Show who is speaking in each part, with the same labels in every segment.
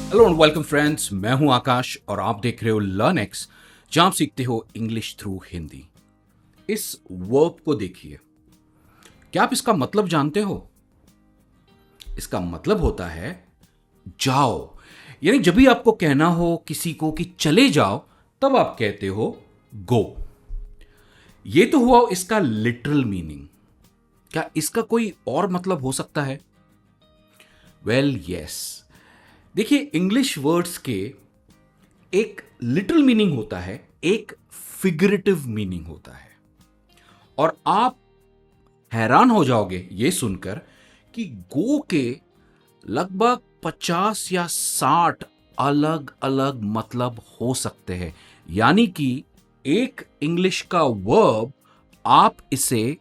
Speaker 1: Hello and welcome friends, मैं हूं आकाश और आप देख रहे हो लर्न एक्स, जहां आप सीखते हो इंग्लिश थ्रू हिंदी। इस वर्ब को देखिए, क्या आप इसका मतलब जानते हो? इसका मतलब होता है जाओ। यानी जब भी आपको कहना हो किसी को कि चले जाओ, तब आप कहते हो गो। ये तो हुआ इसका लिटरल मीनिंग। क्या इसका कोई और मतलब हो सकता है? Well yes. देखिए, इंग्लिश वर्ड्स के एक लिटरल मीनिंग होता है, एक फिगरेटिव मीनिंग होता है। और आप हैरान हो जाओगे ये सुनकर कि गो के लगभग 50 या 60 अलग अलग मतलब हो सकते हैं। यानी कि एक इंग्लिश का वर्ब आप इसे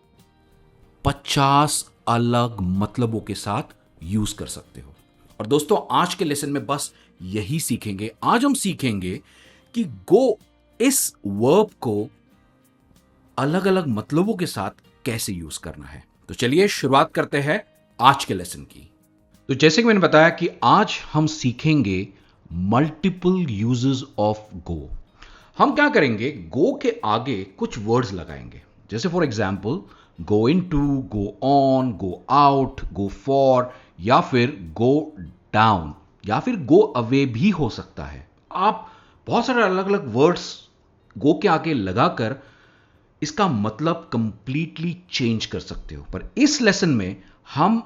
Speaker 1: 50 अलग मतलबों के साथ यूज कर सकते हो। और दोस्तों, आज के लेसन में बस यही सीखेंगे। आज हम सीखेंगे कि गो इस वर्ब को अलग अलग मतलबों के साथ कैसे यूज करना है। तो चलिए शुरुआत करते हैं आज के लेसन की। तो जैसे कि मैंने बताया कि आज हम सीखेंगे मल्टीपल यूजेस ऑफ गो। हम क्या करेंगे, गो के आगे कुछ वर्ड्स लगाएंगे। जैसे for example go in to, go on, go out, go for, या फिर गो डाउन, या फिर गो अवे भी हो सकता है। आप बहुत सारे अलग अलग वर्ड्स गो के आगे लगाकर इसका मतलब कंप्लीटली चेंज कर सकते हो। पर इस लेसन में हम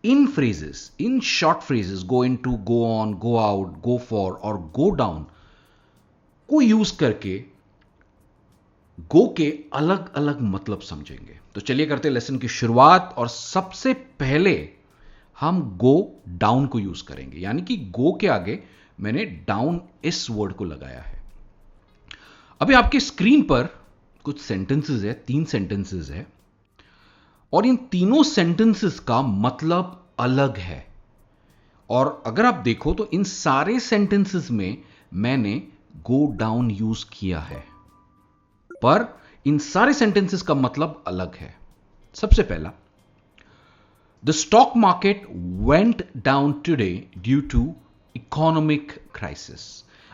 Speaker 1: इन फ्रेजेस, इन short phrases, go in to, go on, go out, go for और गो डाउन को यूज करके गो के अलग अलग मतलब समझेंगे। तो चलिए करते हैं लेसन की शुरुआत। और सबसे पहले हम गो डाउन को यूज करेंगे। यानी कि गो के आगे मैंने डाउन इस वर्ड को लगाया है। अभी आपके स्क्रीन पर कुछ सेंटेंसेस है, 3 सेंटेंसेस है, और इन तीनों सेंटेंसेस का मतलब अलग है। और अगर आप देखो तो इन सारे सेंटेंसेस में मैंने गो डाउन यूज किया है, पर इन सारे सेंटेंसेस का मतलब अलग है। सबसे पहला, the stock market went down today due to economic crisis.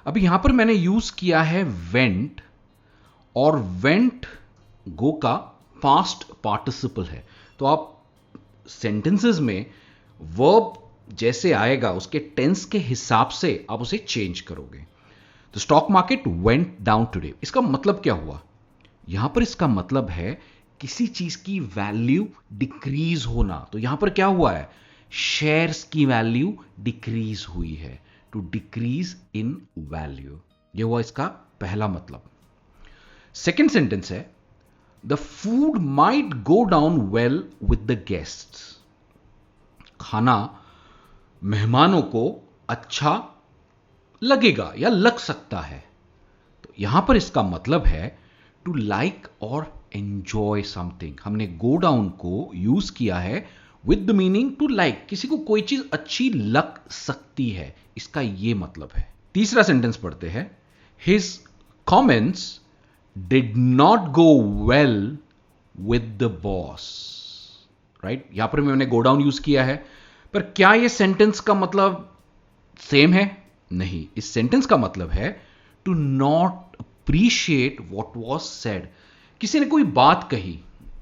Speaker 1: अभी यहां पर मैंने यूज किया है वेंट, और वेंट गो का पास्ट पार्टिसिपल है। तो आप सेंटेंसेस में वर्ब जैसे आएगा उसके टेंस के हिसाब से आप उसे चेंज करोगे। तो stock market went down today, इसका मतलब क्या हुआ? यहां पर इसका मतलब है किसी चीज की वैल्यू डिक्रीज होना। तो यहां पर क्या हुआ है? शेयर्स की वैल्यू डिक्रीज हुई है, टू डिक्रीज इन वैल्यू। यह हुआ इसका पहला मतलब। सेकेंड सेंटेंस है, the food might go down well with the guests. खाना मेहमानों को अच्छा लगेगा या लग सकता है। तो यहां पर इसका मतलब है टू लाइक और एंजॉय समथिंग। हमने गो डाउन को यूज किया है with the meaning to like. किसी को कोई चीज अच्छी लग सकती है, इसका यह मतलब है। तीसरा सेंटेंस पढ़ते हैं, his comments did not go well with the boss. Right, यहां पर मैंने गो डाउन यूज किया है, पर क्या यह सेंटेंस का मतलब सेम है? नहीं। इस सेंटेंस का मतलब है to not appreciate what was said. किसी ने कोई बात कही,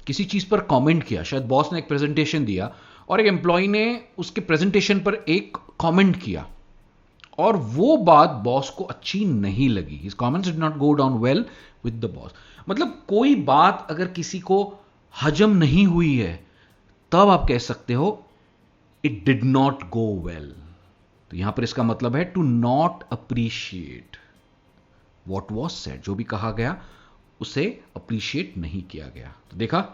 Speaker 1: किसी चीज पर कमेंट किया, शायद बॉस ने एक प्रेजेंटेशन दिया और एक एम्प्लॉय ने उसके प्रेजेंटेशन पर एक कमेंट किया, और वो बात बॉस को अच्छी नहीं लगी। His comments did not go down well with the boss. मतलब कोई बात अगर किसी को हजम नहीं हुई है, तब आप कह सकते हो it did not go well. तो यहां पर इसका मतलब है to not appreciate what was said. जो भी कहा गया उसे अप्रिशिएट नहीं किया गया। तो देखा,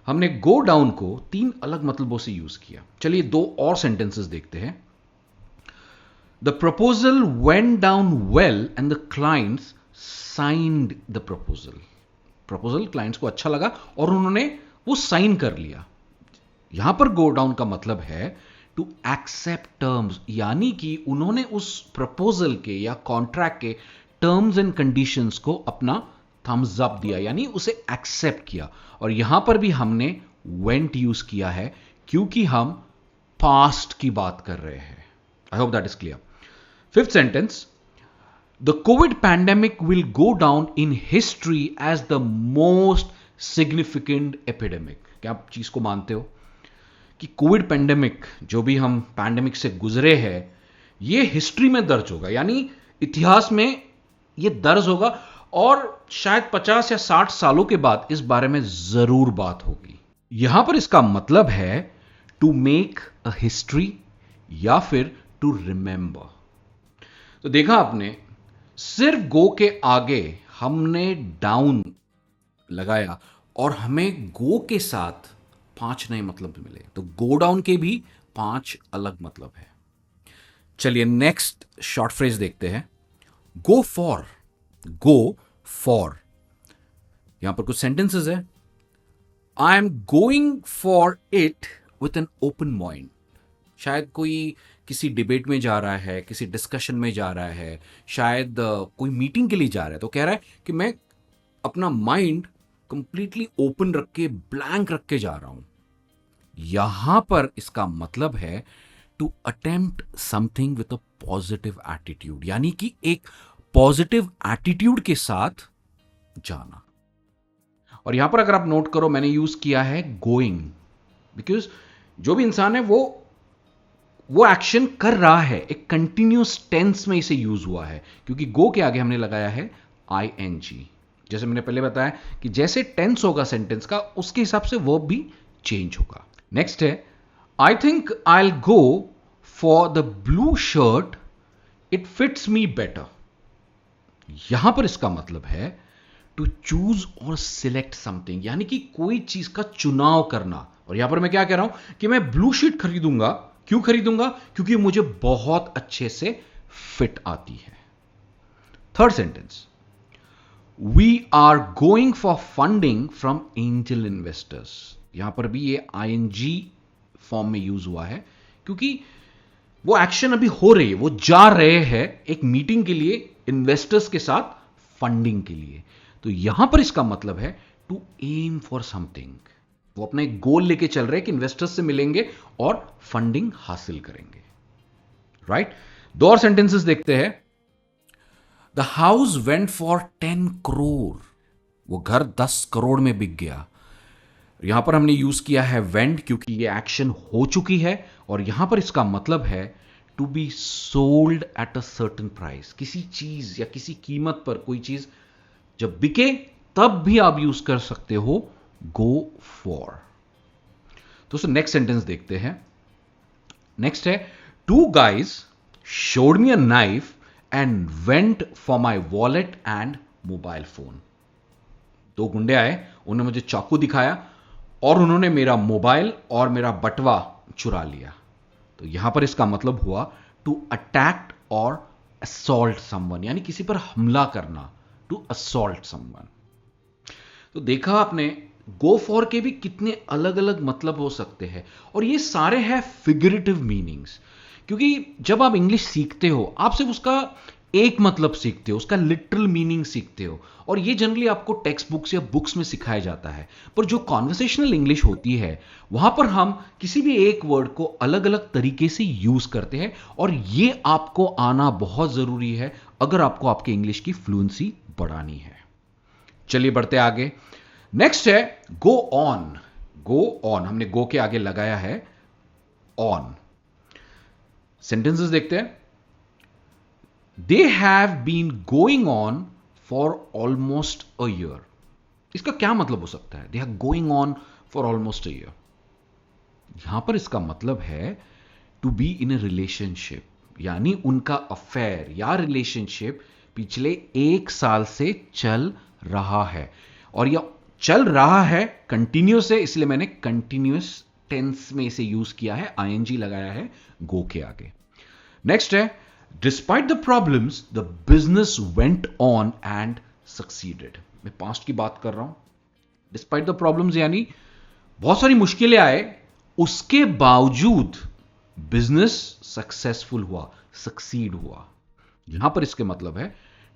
Speaker 1: हमने गो डाउन को 3 अलग मतलबों से यूज किया। चलिए 2 और सेंटेंसेस देखते हैं। The proposal went down well and the clients signed the proposal. Proposal clients को अच्छा लगा और उन्होंने वो साइन कर लिया। यहां पर गो डाउन का मतलब है टू एक्सेप्ट टर्म्स, यानी कि उन्होंने उस प्रपोजल के या कॉन्ट्रैक्ट के टर्म्स एंड कंडीशंस को अपना थम्स अप दिया, यानी उसे एक्सेप्ट किया। और यहां पर भी हमने वेंट यूज किया है क्योंकि हम पास्ट की बात कर रहे हैं। I hope that is clear. Fifth sentence, the COVID pandemic will go down in history as the most significant epidemic. क्या आप चीज को मानते हो कि कोविड पैंडेमिक, जो भी हम पैंडेमिक से गुजरे हैं, ये हिस्ट्री में दर्ज होगा, यानी इतिहास में ये दर्ज होगा और शायद 50 या 60 सालों के बाद इस बारे में जरूर बात होगी। यहां पर इसका मतलब है टू मेक अ हिस्ट्री या फिर टू रिमेंबर। तो देखा आपने, सिर्फ गो के आगे हमने डाउन लगाया और हमें गो के साथ 5 नए मतलब मिले। तो गो डाउन के भी 5 अलग मतलब है। चलिए नेक्स्ट शॉर्ट फ्रेज देखते हैं। गो फॉर, गो फॉर, यहां पर कुछ सेंटेंसेस है। I am going for it with an open mind. शायद कोई किसी डिबेट में जा रहा है, किसी डिस्कशन में जा रहा है, शायद कोई मीटिंग के लिए जा रहा है, तो कह रहा है कि मैं अपना माइंड कंप्लीटली ओपन रख के, ब्लैंक रख के जा रहा हूं। यहां पर इसका मतलब है to attempt something with a positive attitude, यानी कि एक पॉजिटिव एटीट्यूड के साथ जाना। और यहां पर अगर आप नोट करो, मैंने यूज किया है गोइंग, बिकॉज जो भी इंसान है वो एक्शन कर रहा है, एक कंटिन्यूस टेंस में इसे यूज हुआ है, क्योंकि गो के आगे हमने लगाया है आईएनजी। जैसे मैंने पहले बताया कि जैसे टेंस होगा सेंटेंस का, उसके हिसाब से वर्ब भी चेंज होगा। नेक्स्ट है, I think I will go for the blue shirt, it fits me better. यहां पर इसका मतलब है टू चूज और सिलेक्ट समथिंग, यानी कि कोई चीज का चुनाव करना। और यहां पर मैं क्या कह रहा हूं कि मैं ब्लू शीट खरीदूंगा। क्यों खरीदूंगा? क्योंकि मुझे बहुत अच्छे से फिट आती है। Third sentence, we are going for funding from angel investors. यहां पर भी ये आईएनजी फॉर्म में यूज हुआ है, क्योंकि वो एक्शन अभी हो रही है, वो जा रहे हैं एक मीटिंग के लिए इन्वेस्टर्स के साथ, फंडिंग के लिए। तो यहां पर इसका मतलब है टू एम फॉर समथिंग। वो अपना एक गोल लेके चल रहे हैं कि इन्वेस्टर्स से मिलेंगे और फंडिंग हासिल करेंगे। राइट? 2 और सेंटेंसेस देखते हैं। The house went for 10 crore. वो घर 10 करोड़ में बिक गया। यहां पर हमने यूज किया है वेंट, क्योंकि ये एक्शन हो चुकी है, और यहां पर इसका मतलब है to be sold at a certain price. किसी चीज या किसी कीमत पर कोई चीज जब बिके, तब भी आप यूज कर सकते हो गो फॉर। दोस्तों नेक्स्ट सेंटेंस देखते हैं। नेक्स्ट है, 2 guys showed me a knife and went for my wallet and mobile phone। 2 गुंडे आए, उन्होंने मुझे चाकू दिखाया और उन्होंने मेरा मोबाइल और मेरा बटवा चुरा लिया। तो यहां पर इसका मतलब हुआ टू अटैक और असॉल्ट समवन, यानी किसी पर हमला करना, टू असॉल्ट समवन। तो देखा आपने, गो फॉर के भी कितने अलग अलग मतलब हो सकते हैं, और ये सारे हैं फिगरेटिव मीनिंग्स। क्योंकि जब आप इंग्लिश सीखते हो, आप सिर्फ उसका एक मतलब सीखते हो, उसका लिटरल मीनिंग सीखते हो, और ये जनरली आपको टेक्स्ट बुक्स या बुक्स में सिखाया जाता है। पर जो कॉन्वर्सेशनल इंग्लिश होती है, वहां पर हम किसी भी एक वर्ड को अलग अलग तरीके से यूज करते हैं, और ये आपको आना बहुत जरूरी है अगर आपको आपके इंग्लिश की फ्लुएंसी बढ़ानी है। चलिए बढ़ते आगे। नेक्स्ट है गो ऑन। गो ऑन, हमने गो के आगे लगाया है ऑन। सेंटेंसेस देखते हैं। They have been going on for almost a year. इसका क्या मतलब हो सकता है? They are going on for almost a year. यहां पर इसका मतलब है to be in a relationship, यानी उनका अफेयर या रिलेशनशिप पिछले 1 साल से चल रहा है, और यह चल रहा है कंटिन्यूस है, इसलिए मैंने कंटिन्यूस टेंस में इसे यूज किया है, आईएनजी लगाया है गो के आगे। नेक्स्ट है, despite the problems the business went on and succeeded. मैं पास्ट की बात कर रहा हूं। डिस्पाइट द प्रॉब्लम्स यानी बहुत सारी मुश्किलें आए, उसके बावजूद बिजनेस सक्सेसफुल हुआ, सक्सीड हुआ। यहां पर इसके मतलब है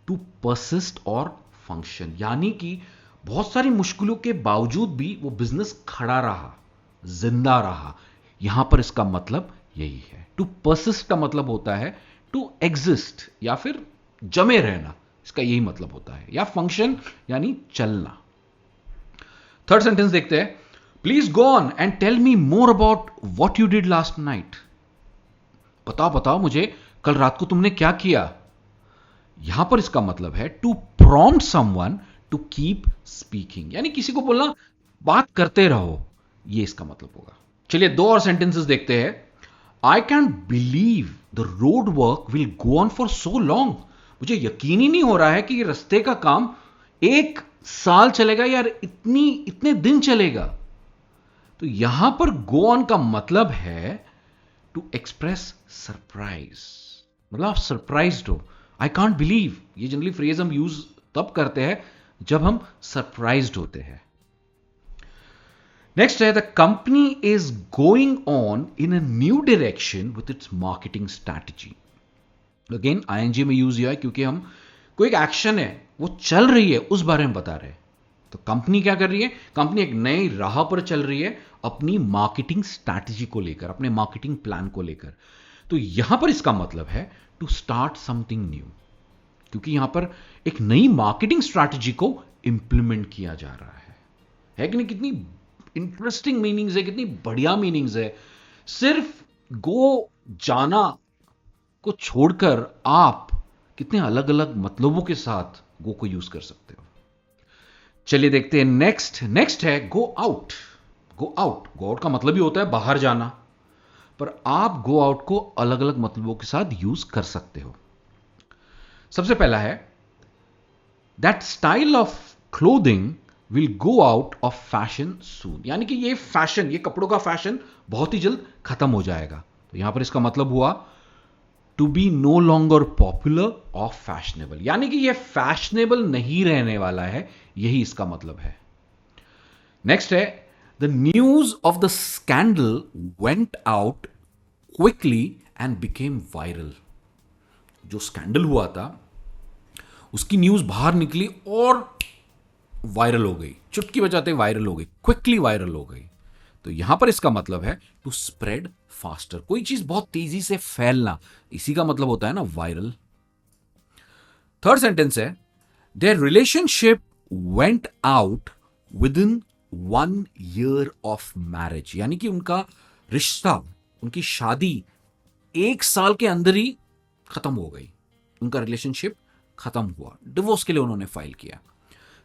Speaker 1: टू परसिस्ट और फंक्शन, यानी कि बहुत सारी मुश्किलों के बावजूद भी वो बिजनेस खड़ा रहा, जिंदा रहा। यहां पर इसका मतलब यही है। टू परसिस्ट का मतलब होता है टू एग्जिस्ट या फिर जमे रहना, इसका यही मतलब होता है, या फंक्शन यानी चलना। थर्ड सेंटेंस देखते हैं, please go on and tell me more about what you did last night. बताओ बताओ मुझे कल रात को तुमने क्या किया। यहां पर इसका मतलब है to prompt someone to keep speaking, यानी किसी को बोलना बात करते रहो, ये इसका मतलब होगा। चलिए दो और सेंटेंसेस देखते हैं। I can believe the road work will go on for so long. मुझे यकीन ही नहीं हो रहा है कि ये रास्ते का काम 1 साल चलेगा यार, इतने दिन चलेगा। तो यहां पर गो ऑन का मतलब है टू एक्सप्रेस सरप्राइज, मतलब आप सरप्राइज्ड हो। आई कांट बिलीव, ये जनरली फ्रेज हम यूज तब करते हैं जब हम सरप्राइज्ड होते हैं। नेक्स्ट है, the company is going on in a new direction with its marketing strategy. Again ING में यूज हुआ है क्योंकि हम कोई एक एक्शन है वो चल रही है उस बारे में बता रहे हैं। तो कंपनी क्या कर रही है, कंपनी एक नई राह पर चल रही है अपनी मार्केटिंग स्ट्रैटेजी को लेकर, अपने मार्केटिंग प्लान को लेकर। तो यहां पर इसका मतलब है टू स्टार्ट समथिंग न्यू, क्योंकि यहां पर एक नई मार्केटिंग स्ट्रैटेजी को इंप्लीमेंट किया जा रहा है कि नहीं। कितनी इंटरेस्टिंग मीनिंग्स है, कितनी बढ़िया मीनिंग्स है। सिर्फ गो जाना को छोड़कर आप कितने अलग अलग मतलबों के साथ गो को यूज कर सकते हो। चलिए देखते हैं नेक्स्ट है गो आउट। गो आउट का मतलब ही होता है बाहर जाना, पर आप गो आउट को अलग अलग मतलबों के साथ यूज कर सकते हो। सबसे पहला है, that style of clothing will go out of fashion soon, यानी कि ये फैशन, ये कपड़ों का फैशन बहुत ही जल्द खत्म हो जाएगा। तो यहां पर इसका मतलब हुआ to be no longer popular और फैशनेबल, यानी कि ये फैशनेबल नहीं रहने वाला है, यही इसका मतलब है। नेक्स्ट है, the news of the scandal went out quickly and became viral. जो स्कैंडल हुआ था उसकी न्यूज बाहर निकली और वायरल हो गई, चुटकी बजाते वायरल हो गई, क्विकली वायरल हो गई। तो यहां पर इसका मतलब है टू स्प्रेड फास्टर, कोई चीज बहुत तेजी से फैलना, इसी का मतलब होता है ना वायरल। थर्ड सेंटेंस है, their relationship went out with in 1 year of marriage, यानी कि उनका रिश्ता, उनकी शादी 1 साल के अंदर ही खत्म हो गई, उनका रिलेशनशिप खत्म हुआ, डिवोर्स के लिए उन्होंने फाइल किया।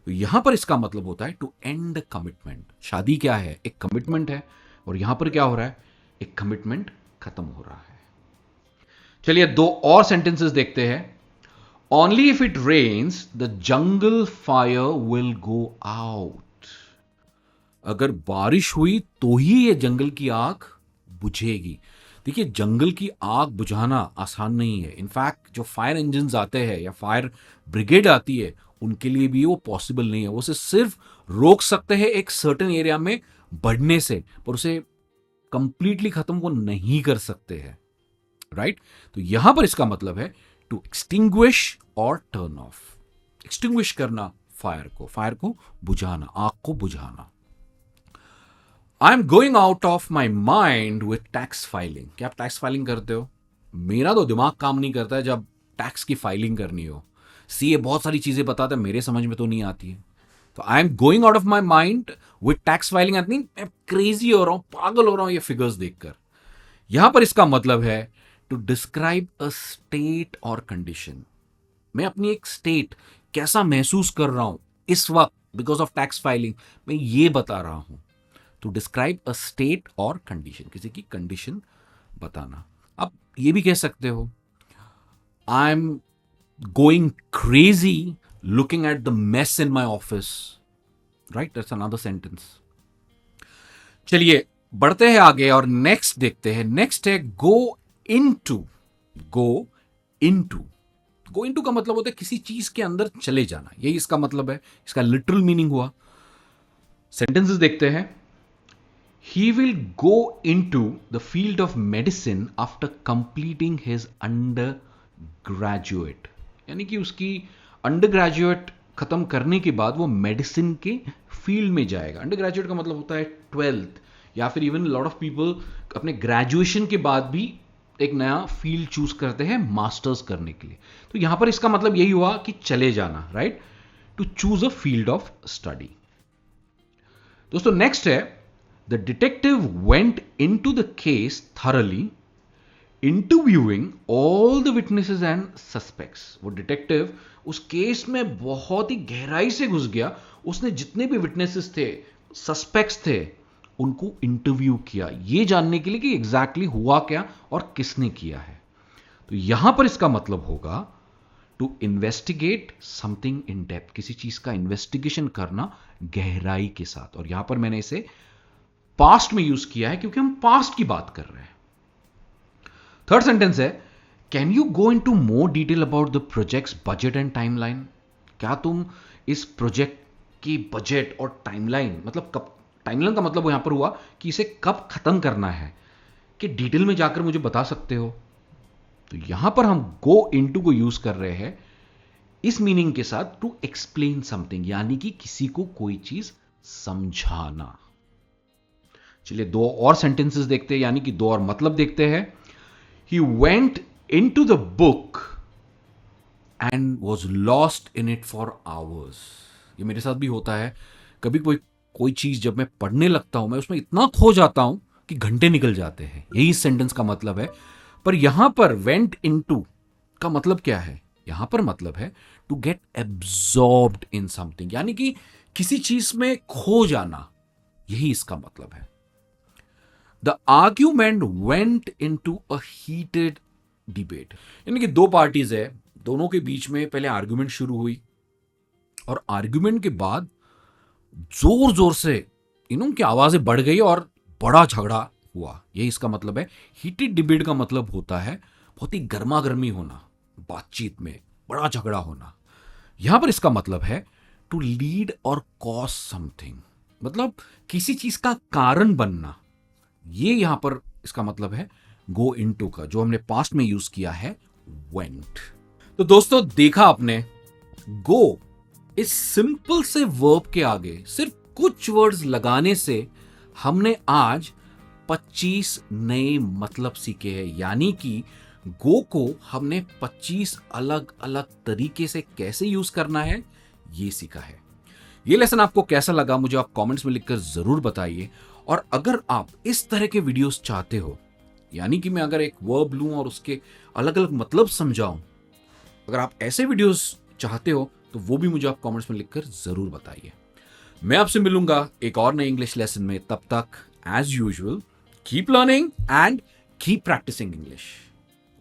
Speaker 1: तो यहां पर इसका मतलब होता है टू एंड कमिटमेंट। शादी क्या है, एक कमिटमेंट है, और यहां पर क्या हो रहा है, एक कमिटमेंट खत्म हो रहा है। चलिए 2 और सेंटेंसेस देखते हैं। Only if it rains the jungle fire will go out. अगर बारिश हुई तो ही ये जंगल की आग बुझेगी। देखिए, जंगल की आग बुझाना आसान नहीं है। इनफैक्ट जो फायर इंजन्स आते हैं या फायर ब्रिगेड आती है, उनके लिए भी वो पॉसिबल नहीं है। वो सिर्फ रोक सकते हैं एक सर्टेन एरिया में बढ़ने से, पर उसे कंप्लीटली खत्म वो नहीं कर सकते हैं, राइट। तो यहां पर इसका मतलब है टू एक्सटिंग्विश और टर्न ऑफ। एक्सटिंग्विश करना फायर को बुझाना, आग को बुझाना। I am going out of my mind with tax filing. क्या आप टैक्स फाइलिंग करते हो? मेरा तो दिमाग काम नहीं करता है जब टैक्स की फाइलिंग करनी हो। सीए बहुत सारी चीजें बताता है, मेरे समझ में तो नहीं आती है। तो I am going out of my mind with tax filing, मैं क्रेजी हो रहा हूं, पागल हो रहा हूं ये फिगर्स देखकर। यहां पर इसका मतलब है टू डिस्क्राइब अ स्टेट और कंडीशन। मैं अपनी एक स्टेट, कैसा महसूस कर रहा हूं इस वक्त बिकॉज ऑफ टैक्स फाइलिंग, मैं ये बता रहा हूं। टू डिस्क्राइब अ स्टेट और कंडीशन, किसी की कंडीशन बताना। आप ये भी कह सकते हो, I am going crazy looking at the mess in my office, right. That's another sentence. चलिए बढ़ते हैं आगे और नेक्स्ट देखते हैं। नेक्स्ट है go into. Go into, go into का मतलब होता है किसी चीज के अंदर चले जाना, यही इसका मतलब है, इसका लिटरल मीनिंग हुआ। सेंटेंसेस देखते हैं। He will go into the field of medicine after completing his undergraduate, यानी कि उसकी अंडरग्रेजुएट खत्म करने के बाद वो मेडिसिन के फील्ड में जाएगा। अंडरग्रेजुएट का मतलब होता है 12th, या फिर इवन लॉट ऑफ पीपल अपने ग्रेजुएशन के बाद भी एक नया फील्ड चूज करते हैं मास्टर्स करने के लिए। तो यहां पर इसका मतलब यही हुआ कि चले जाना, right, to choose a field of study. दोस्तों नेक्स्ट है, the detective went into the case thoroughly interviewing all the witnesses and suspects. वो डिटेक्टिव उस केस में बहुत ही गहराई से घुस गया, उसने जितने भी विटनेसेस थे, सस्पेक्ट्स थे, उनको इंटरव्यू किया, ये जानने के लिए कि एग्जैक्टली हुआ क्या और किसने किया है। तो यहां पर इसका मतलब होगा to investigate something in depth, किसी चीज का इन्वेस्टिगेशन करना गहराई के साथ। और यहां पर मैंने इसे पास्ट में यूज किया है क्योंकि हम पास्ट की बात कर रहे हैं। थर्ड सेंटेंस है, can you go in to more detail about the project's budget and timeline. क्या तुम इस प्रोजेक्ट की बजट और टाइमलाइन, मतलब कब, टाइमलाइन का मतलब यहां पर हुआ कि इसे कब खत्म करना है, कि डिटेल में जाकर मुझे बता सकते हो। तो यहां पर हम गो इनटू को यूज कर रहे हैं इस मीनिंग के साथ, टू एक्सप्लेन समथिंग, यानी कि किसी को कोई चीज समझाना। चलिए दो और सेंटेंसेस देखते हैं, यानी कि दो और मतलब देखते हैं। He went into the book and was lost in it for hours. ये मेरे साथ भी होता है। कभी कोई चीज जब मैं पढ़ने लगता हूं, मैं उसमें इतना खो जाता हूं कि घंटे निकल जाते हैं। यही इस सेंटेंस का मतलब है। पर यहां पर went into का मतलब क्या है? यहां पर मतलब है to get absorbed in something, यानी कि किसी चीज में खो जाना, यही इसका मतलब है। The argument went into a heated debate, यानी कि दो पार्टीज है, दोनों के बीच में पहले आर्ग्यूमेंट शुरू हुई और आर्ग्यूमेंट के बाद जोर जोर से उनकी आवाजें बढ़ गई और बड़ा झगड़ा हुआ। यही इसका मतलब है। हीटेड डिबेट का मतलब होता है बहुत ही गर्मा गर्मी होना, बातचीत में बड़ा झगड़ा होना। यहां पर इसका मतलब है टू लीड और कॉज समथिंग, मतलब किसी चीज का कारण बनना। ये यहां पर इसका मतलब है गो इनटू का, जो हमने पास्ट में यूज किया है वेंट। तो दोस्तों देखा आपने, गो इस सिंपल से वर्ब के आगे सिर्फ कुछ वर्ड्स लगाने से हमने आज 25 नए मतलब सीखे हैं। यानी कि गो को हमने 25 अलग अलग तरीके से कैसे यूज करना है ये सीखा है। ये लेसन आपको कैसा लगा मुझे आप कमेंट्स में लिखकर जरूर बताइए। और अगर आप इस तरह के वीडियोस चाहते हो, यानी कि मैं अगर एक वर्ब लूं और उसके अलग अलग मतलब समझाऊं, अगर आप ऐसे वीडियोस चाहते हो तो वो भी मुझे आप कमेंट्स में लिखकर जरूर बताइए। मैं आपसे मिलूंगा एक और नए इंग्लिश लेसन में। तब तक as usual keep learning and keep practising English.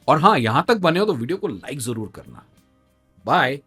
Speaker 1: और हां, यहां तक बने हो तो वीडियो को लाइक जरूर करना। बाय।